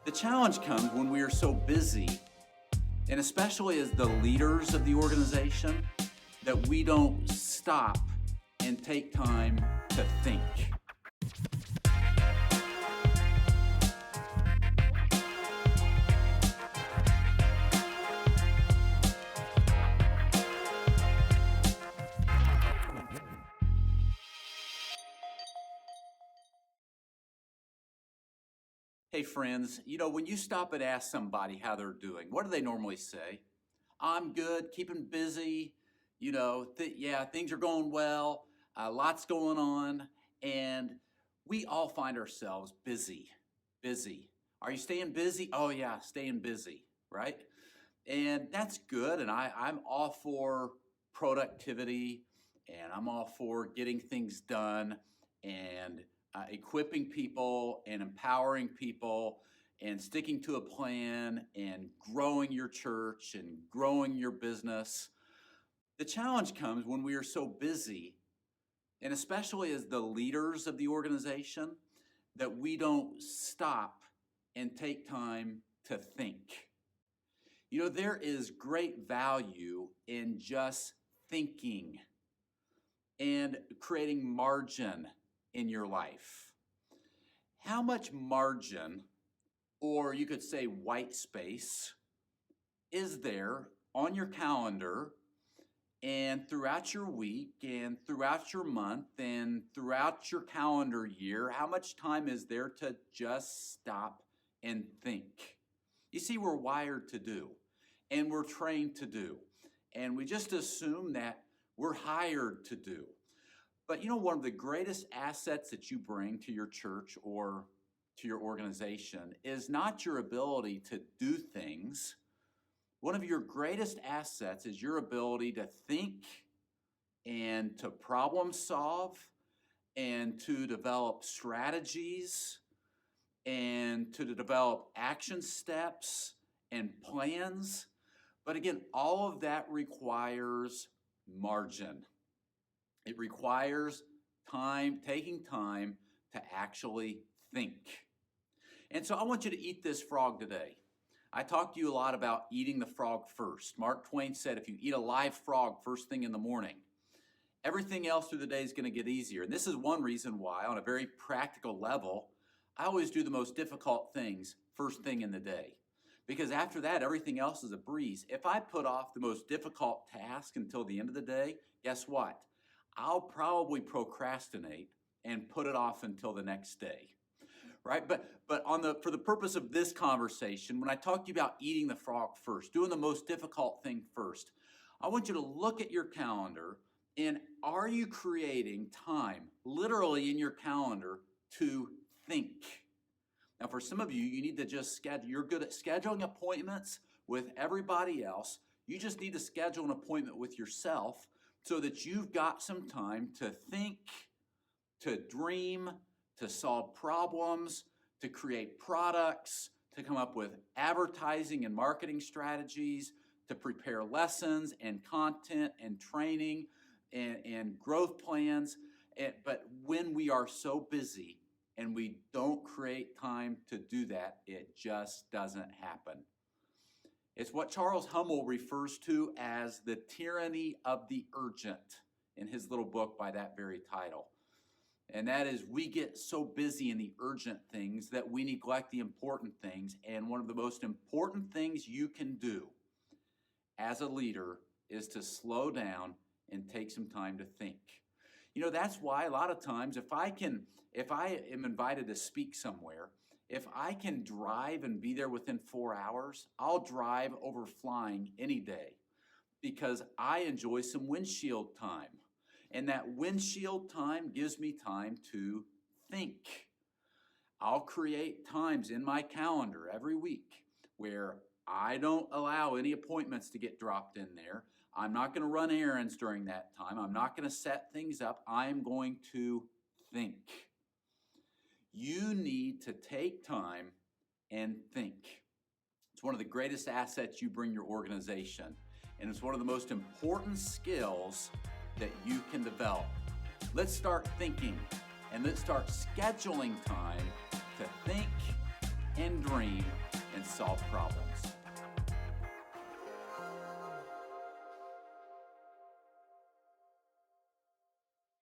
The challenge comes when we are so busy, and especially as the leaders of the organization, that we don't stop and take time to think. Hey friends, when you stop and ask somebody how they're doing, what do they normally say? I'm good, keeping busy, things are going well, lots going on, and we all find ourselves busy, busy. Are you staying busy? Oh yeah, staying busy, right? And that's good, and I'm all for productivity, and I'm all for getting things done, and equipping people, and empowering people, and sticking to a plan, and growing your church, and growing your business. The challenge comes when we are so busy, and especially as the leaders of the organization, that we don't stop and take time to think. There is great value in just thinking and creating margin in your life. How much margin, or you could say white space, is there on your calendar and throughout your week and throughout your month and throughout your calendar year? How much time is there to just stop and think? You see, we're wired to do, and we're trained to do, and we just assume that we're hired to do. But one of the greatest assets that you bring to your church or to your organization is not your ability to do things. One of your greatest assets is your ability to think and to problem solve and to develop strategies and to develop action steps and plans. But again, all of that requires margin. It requires time, taking time to actually think. And so I want you to eat this frog today. I talked to you a lot about eating the frog first. Mark Twain said, if you eat a live frog first thing in the morning, everything else through the day is going to get easier. And this is one reason why, on a very practical level, I always do the most difficult things first thing in the day. Because after that, everything else is a breeze. If I put off the most difficult task until the end of the day, guess what? I'll probably procrastinate and put it off until the next day, right? But for the purpose of this conversation, when I talk to you about eating the frog first, doing the most difficult thing first, I want you to look at your calendar, and are you creating time, literally in your calendar, to think? Now, for some of you, you need to just schedule. You're good at scheduling appointments with everybody else. You just need to schedule an appointment with yourself so that you've got some time to think, to dream, to solve problems, to create products, to come up with advertising and marketing strategies, to prepare lessons and content and training and growth plans. But when we are so busy and we don't create time to do that, it just doesn't happen. It's what Charles Hummel refers to as the tyranny of the urgent in his little book by that very title. And that is, we get so busy in the urgent things that we neglect the important things. And one of the most important things you can do as a leader is to slow down and take some time to think. That's why a lot of times if I am invited to speak somewhere, if I can drive and be there within 4 hours, I'll drive over flying any day because I enjoy some windshield time. And that windshield time gives me time to think. I'll create times in my calendar every week where I don't allow any appointments to get dropped in there. I'm not going to run errands during that time. I'm not going to set things up. I'm going to think. You need to take time and think. It's one of the greatest assets you bring your organization, and it's one of the most important skills that you can develop. Let's start thinking, and let's start scheduling time to think and dream and solve problems.